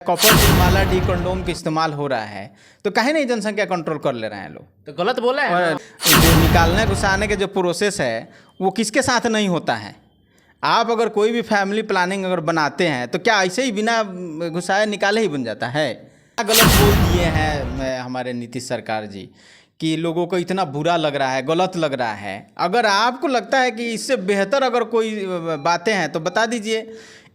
Copper माला D condom का इस्तेमाल हो रहा है तो काहे नहीं जनसंख्या कंट्रोल कर ले रहे हैं लोग। तो गलत बोला है और जो निकालने घुसाने के जो प्रोसेस है वो किसके साथ नहीं होता है। आप अगर कोई भी फैमिली प्लानिंग अगर बनाते हैं तो क्या ऐसे ही बिना घुसाए निकाले ही बन जाता है। गलत बोल दिए हैं हमारे नीतीश सरकार जी कि लोगों को इतना बुरा लग रहा है, गलत लग रहा है। अगर आपको लगता है कि इससे बेहतर अगर कोई बातें हैं तो बता दीजिए।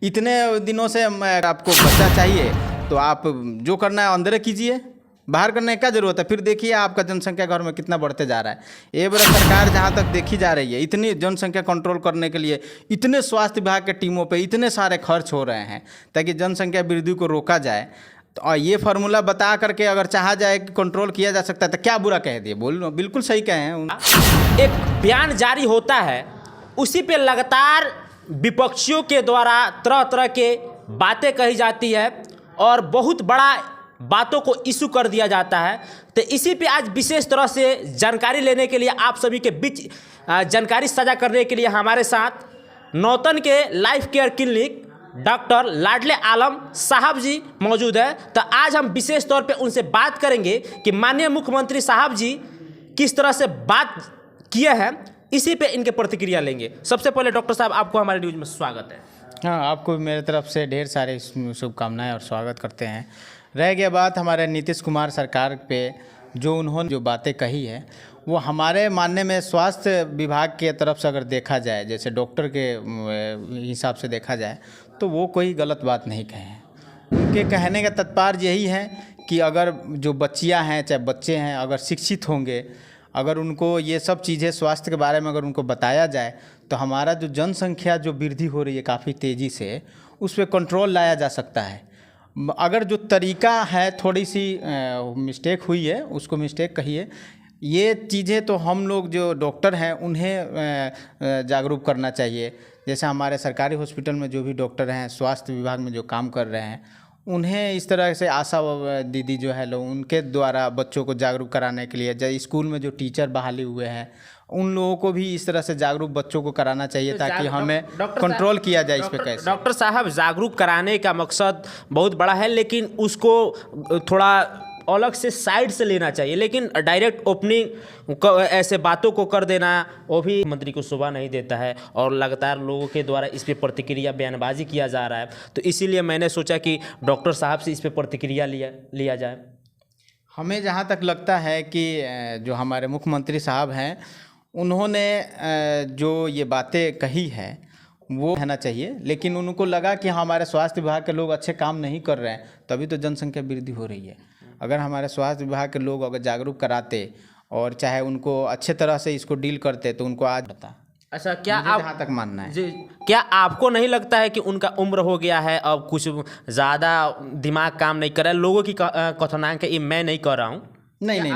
इतने दिनों से आपको बच्चा चाहिए तो आप जो करना है अंदर कीजिए, बाहर करने की क्या ज़रूरत है। फिर देखिए आपका जनसंख्या घर में कितना बढ़ते जा रहा है। ये बड़ा सरकार जहाँ तक देखी जा रही है, इतनी जनसंख्या कंट्रोल करने के लिए इतने स्वास्थ्य विभाग के टीमों पे इतने सारे खर्च हो रहे हैं ताकि जनसंख्या वृद्धि को रोका जाए। तो ये फार्मूला बता करके अगर चाहा जाए कि कंट्रोल किया जा सकता है तो क्या बुरा कह दिए। बोल बिल्कुल सही कहे हैं। एक बयान जारी होता है, उसी पे लगातार विपक्षियों के द्वारा तरह तरह के बातें कही जाती है और बहुत बड़ा बातों को इशू कर दिया जाता है। तो इसी पे आज विशेष तरह से जानकारी लेने के लिए आप सभी के बीच जानकारी साझा करने के लिए हमारे साथ नौतन के लाइफ केयर क्लिनिक डॉक्टर लाडले आलम साहब जी मौजूद है। तो आज हम विशेष तौर पे उनसे बात करेंगे कि माननीय मुख्यमंत्री साहब जी किस तरह से बात किए हैं, इसी पे इनके प्रतिक्रिया लेंगे। सबसे पहले डॉक्टर साहब आपको हमारे न्यूज़ में स्वागत है। हाँ, आपको मेरे तरफ से ढेर सारे शुभकामनाएं और स्वागत करते हैं। रह गया बात हमारे नीतीश कुमार सरकार पे, जो उन्होंने जो बातें कही है वो हमारे मानने में स्वास्थ्य विभाग के तरफ से अगर देखा जाए, जैसे डॉक्टर के हिसाब से देखा जाए तो वो कोई गलत बात नहीं कहे हैं। उनके कहने का तात्पर्य यही है कि अगर जो बच्चियां हैं चाहे बच्चे हैं अगर शिक्षित होंगे, अगर उनको ये सब चीज़ें स्वास्थ्य के बारे में अगर उनको बताया जाए तो हमारा जो जनसंख्या जो वृद्धि हो रही है काफ़ी तेज़ी से, उस पर कंट्रोल लाया जा सकता है। अगर जो तरीका है थोड़ी सी मिस्टेक हुई है उसको मिस्टेक कहिए। ये चीज़ें तो हम लोग जो डॉक्टर हैं उन्हें जागरूक करना चाहिए। जैसे हमारे सरकारी हॉस्पिटल में जो भी डॉक्टर हैं, स्वास्थ्य विभाग में जो काम कर रहे हैं, उन्हें इस तरह से आशा दीदी जो है लोग उनके द्वारा बच्चों को जागरूक कराने के लिए, जैसे स्कूल में जो टीचर बहाली हुए हैं उन लोगों को भी इस तरह से जागरूक बच्चों को कराना चाहिए ताकि हमें कंट्रोल किया जाए इस पे कैसे। डॉक्टर साहब, जागरूक कराने का मकसद बहुत बड़ा है, लेकिन उसको थोड़ा अलग से साइड से लेना चाहिए। लेकिन डायरेक्ट ओपनिंग ऐसे बातों को कर देना वो भी मंत्री को शोभा नहीं देता है और लगातार लोगों के द्वारा इस पे प्रतिक्रिया बयानबाजी किया जा रहा है। तो इसीलिए मैंने सोचा कि डॉक्टर साहब से इस पे प्रतिक्रिया लिया जाए। हमें जहाँ तक लगता है कि जो हमारे मुख्यमंत्री साहब हैं उन्होंने जो ये बातें कही है वो कहना चाहिए, लेकिन उनको लगा कि हमारे स्वास्थ्य विभाग के लोग अच्छे काम नहीं कर रहे हैं तभी तो जनसंख्या वृद्धि हो रही है। अगर हमारे स्वास्थ्य विभाग के लोग अगर जागरूक कराते और चाहे उनको अच्छे तरह से इसको डील करते तो उनको आज पता। अच्छा, क्या आप जहाँ तक मानना है जी, क्या आपको नहीं लगता है कि उनका उम्र हो गया है, अब कुछ ज़्यादा दिमाग काम नहीं कर रहा है? लोगों की कथनांक है, ये मैं नहीं कर रहा हूँ। नहीं,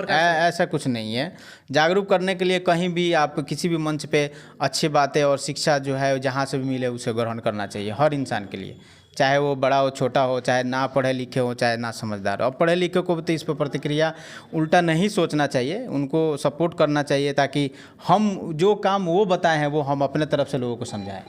ऐसा कुछ नहीं है। जागरूक करने के लिए कहीं भी आप किसी भी मंच पे अच्छी बातें और शिक्षा जो है जहाँ से भी मिले उसे ग्रहण करना चाहिए हर इंसान के लिए, चाहे वो बड़ा हो छोटा हो, चाहे ना पढ़े लिखे हो चाहे ना समझदार हो। अब पढ़े लिखे को तो इस पर प्रतिक्रिया उल्टा नहीं सोचना चाहिए, उनको सपोर्ट करना चाहिए ताकि हम जो काम वो बताए हैं वो हम अपने तरफ से लोगों को समझाएं।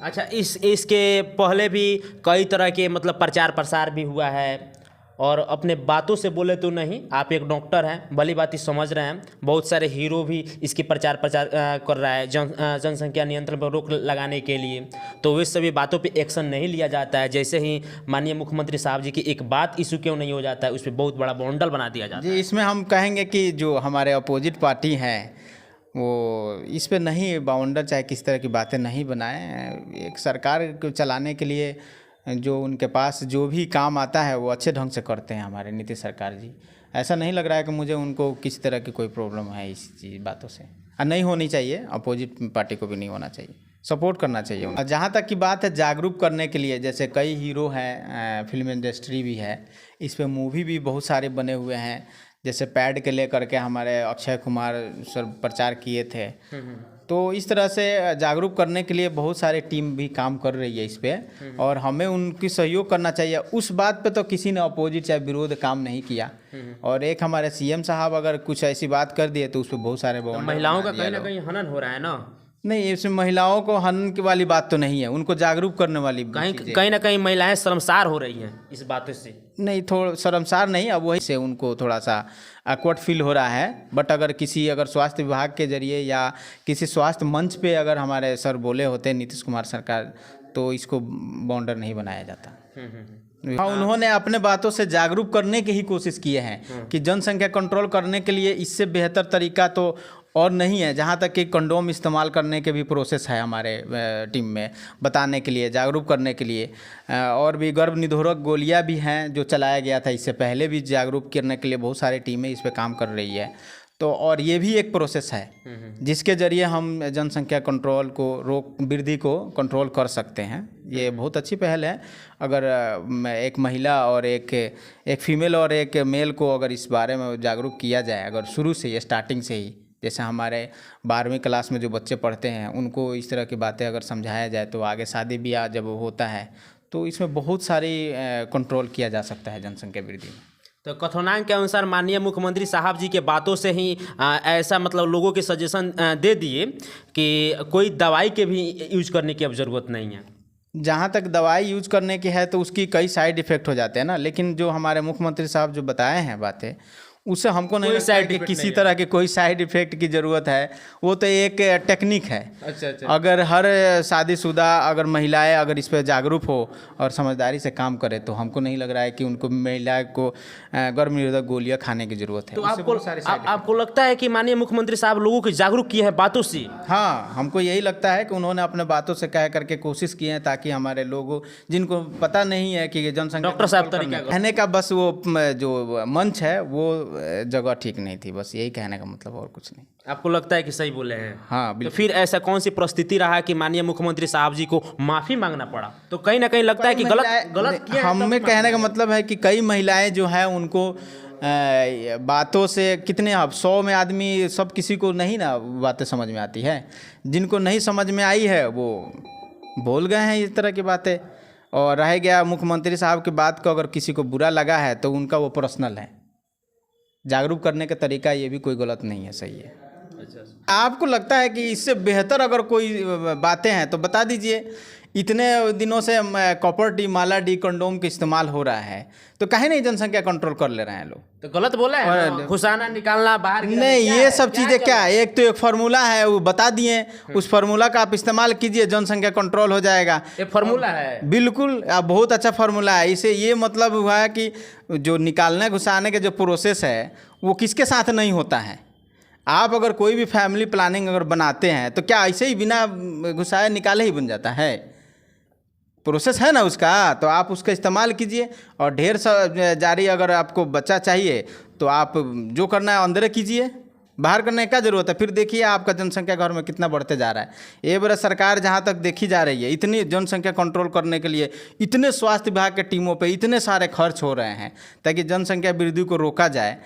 अच्छा, इसके पहले भी कई तरह के मतलब प्रचार प्रसार भी हुआ है और अपने बातों से बोले तो नहीं, आप एक डॉक्टर हैं, भली बात ही समझ रहे हैं। बहुत सारे हीरो भी इसकी प्रचार कर रहा है जनसंख्या नियंत्रण पर रोक लगाने के लिए, तो वे सभी बातों पे एक्शन नहीं लिया जाता है। जैसे ही माननीय मुख्यमंत्री साहब जी की एक बात इशू क्यों नहीं हो जाता है, उस पर बहुत बड़ा बॉन्डल बना दिया जाता है। जी, इसमें हम कहेंगे कि जो हमारे अपोजिट पार्टी हैं वो इस पे नहीं बाउंडर चाहे किस तरह की बातें नहीं बनाएं। एक सरकार को चलाने के लिए जो उनके पास जो भी काम आता है वो अच्छे ढंग से करते हैं हमारे नीतीश सरकार जी। ऐसा नहीं लग रहा है कि मुझे उनको किसी तरह की कोई प्रॉब्लम है इस चीज़ बातों से, और नहीं होनी चाहिए। अपोजिट पार्टी को भी नहीं होना चाहिए, सपोर्ट करना चाहिए। और जहाँ तक की बात है जागरूक करने के लिए, जैसे कई हीरो हैं, फिल्म इंडस्ट्री भी है, इस पे मूवी भी बहुत सारे बने हुए हैं। जैसे पैड के लेकर के हमारे अक्षय कुमार सर प्रचार किए थे, तो इस तरह से जागरूक करने के लिए बहुत सारे टीम भी काम कर रही है इस पे, और हमें उनकी सहयोग करना चाहिए। उस बात पे तो किसी ने अपोजिट चाहे विरोध काम नहीं किया। और एक हमारे सीएम साहब अगर कुछ ऐसी बात कर दिए तो उस पर बहुत सारे महिलाओं का कहीं ना कहीं हनन हो रहा है ना। नहीं, इसमें महिलाओं को हनन की वाली बात तो नहीं है, उनको जागरूक करने वाली चीज़ें। कहीं ना कहीं महिलाएं शर्मसार हो रही हैं इस बातों से। नहीं, थोड़ा शर्मसार नहीं, अब वही से उनको थोड़ा सा awkward फील हो रहा है। बट अगर स्वास्थ्य विभाग के जरिए या किसी स्वास्थ्य मंच पे अगर हमारे सर बोले होते नीतीश कुमार सरकार, तो इसको बाउंडर नहीं बनाया जाता। हाँ, उन्होंने अपने बातों से जागरूक करने की ही कोशिश किए हैं कि जनसंख्या कंट्रोल करने के लिए इससे बेहतर तरीका तो और नहीं है। जहाँ तक कि कंडोम इस्तेमाल करने के भी प्रोसेस है हमारे टीम में, बताने के लिए, जागरूक करने के लिए। और भी गर्भ निरोधक गोलियाँ भी हैं जो चलाया गया था, इससे पहले भी जागरूक करने के लिए बहुत सारी टीमें इस पर काम कर रही है। तो और ये भी एक प्रोसेस है जिसके ज़रिए हम जनसंख्या कंट्रोल को वृद्धि को कंट्रोल कर सकते हैं। ये बहुत अच्छी पहल है। अगर एक महिला और एक फीमेल और एक मेल को अगर इस बारे में जागरूक किया जाए, अगर शुरू से ही, स्टार्टिंग से ही, जैसे हमारे 12वीं क्लास में जो बच्चे पढ़ते हैं उनको इस तरह की बातें अगर समझाया जाए, तो आगे शादी ब्याह जब होता है तो इसमें बहुत सारी कंट्रोल किया जा सकता है जनसंख्या वृद्धि में। तो कथनांक के अनुसार माननीय मुख्यमंत्री साहब जी के बातों से ही ऐसा मतलब लोगों के सजेशन दे दिए कि कोई दवाई के भी यूज करने की अब ज़रूरत नहीं है। जहाँ तक दवाई यूज करने की है तो उसकी कई साइड इफ़ेक्ट हो जाते हैं ना, लेकिन जो हमारे मुख्यमंत्री साहब जो बताए हैं बातें, उससे हमको नहीं लगता है कि किसी तरह के कोई साइड इफ़ेक्ट की ज़रूरत है। वो तो एक टेक्निक है। अच्छा। अगर हर शादीशुदा अगर महिलाएं अगर इस पर जागरूक हो और समझदारी से काम करे, तो हमको नहीं लग रहा है कि उनको महिला को गर्भ निरोधक गोलियां खाने की ज़रूरत है। तो आपको लगता है कि माननीय मुख्यमंत्री साहब लोगों को जागरूक किए हैं बातों से? हाँ, हमको यही लगता है कि उन्होंने अपने बातों से कह करके कोशिश की है, ताकि हमारे लोगों जिनको पता नहीं है कि जनसंख्या डॉक्टर साहब तरीका कहने का बस वो जो मंच है वो जगह ठीक नहीं थी, बस यही कहने का मतलब, और कुछ नहीं। आपको लगता है कि सही बोले हैं? हाँ, तो फिर ऐसा कौन सी परिस्थिति रहा कि माननीय मुख्यमंत्री साहब जी को माफी मांगना पड़ा? तो कहीं ना कहीं लगता है कि गलत किया है। हमें कहने का मतलब है कि कई महिलाएं जो है उनको बातों से कितने, अब 100 में आदमी सब किसी को नहीं ना बातें समझ में आती है। जिनको नहीं समझ में आई है वो बोल गए हैं इस तरह की बातें। और रह गया मुख्यमंत्री साहब की बात को अगर किसी को बुरा लगा है तो उनका वो पर्सनल है। जागरूक करने का तरीका ये भी कोई गलत नहीं है, सही है। अच्छा। आपको लगता है कि इससे बेहतर अगर कोई बातें हैं तो बता दीजिए। इतने दिनों से कॉपर डी, माला डी कंडोम का इस्तेमाल हो रहा है, तो काहे नहीं जनसंख्या कंट्रोल कर ले रहे हैं लोग? तो गलत बोला है, घुसाना निकालना बाहर नहीं, ये सब चीज़ें क्या, एक तो एक फार्मूला है वो बता दिए, उस फार्मूला का आप इस्तेमाल कीजिए, जनसंख्या कंट्रोल हो जाएगा। एक फार्मूला है, बिल्कुल, बहुत अच्छा फार्मूला है। इसे ये मतलब हुआ है कि जो निकालने घुसाने के जो प्रोसेस है वो किसके साथ नहीं होता है। आप अगर कोई भी फैमिली प्लानिंग अगर बनाते हैं तो क्या ऐसे ही बिना घुसाए निकाले ही बन जाता है? प्रोसेस है ना उसका, तो आप उसका इस्तेमाल कीजिए। और ढेर जारी अगर आपको बच्चा चाहिए तो आप जो करना है अंदर कीजिए, बाहर करने की क्या ज़रूरत है? फिर देखिए आपका जनसंख्या घर में कितना बढ़ते जा रहा है। ये बार सरकार जहाँ तक देखी जा रही है, इतनी जनसंख्या कंट्रोल करने के लिए इतने स्वास्थ्य विभाग के टीमों पे इतने सारे खर्च हो रहे हैं ताकि जनसंख्या वृद्धि को रोका जाए।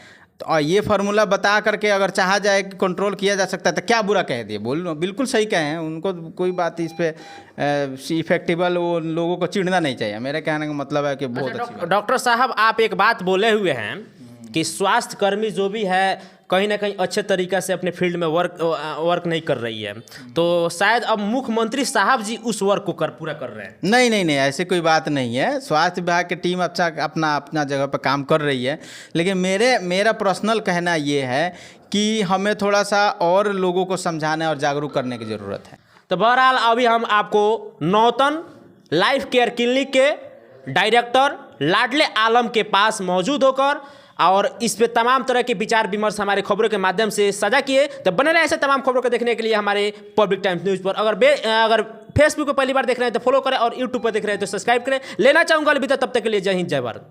और ये फार्मूला बता करके अगर चाहा जाए कि कंट्रोल किया जा सकता है तो क्या बुरा कह दिए? बिल्कुल सही कहे हैं, उनको कोई बात इस पर इफेक्टिबल वो लोगों को चिढ़ना नहीं चाहिए। मेरे कहने का मतलब है कि बहुत अच्छी। डॉक्टर साहब, आप एक बात बोले हुए हैं कि स्वास्थ्य कर्मी जो भी है कहीं ना कहीं अच्छे तरीक़े से अपने फील्ड में वर्क नहीं कर रही है, तो शायद अब मुख्यमंत्री साहब जी उस वर्क को पूरा कर रहे हैं। नहीं, ऐसे कोई बात नहीं है। स्वास्थ्य विभाग की टीम अच्छा अपना जगह पर काम कर रही है, लेकिन मेरा पर्सनल कहना ये है कि हमें थोड़ा सा और लोगों को समझाने और जागरूक करने की ज़रूरत है। तो बहरहाल अभी हम आपको नौतन लाइफ केयर क्लिनिक के डायरेक्टर लाडले आलम के पास मौजूद होकर और इस पे तमाम तरह के विचार विमर्श हमारे खबरों के माध्यम से साझा किए। तो बने रहे ऐसे तमाम खबरों को देखने के लिए हमारे पब्लिक टाइम्स न्यूज़ पर। अगर फेसबुक पर पहली बार देख रहे हैं तो फॉलो करें और यूट्यूब पर देख रहे हैं तो सब्सक्राइब करें। लेना चाहूँगा अलविदा, तब तक के लिए जय हिंद जय भारत।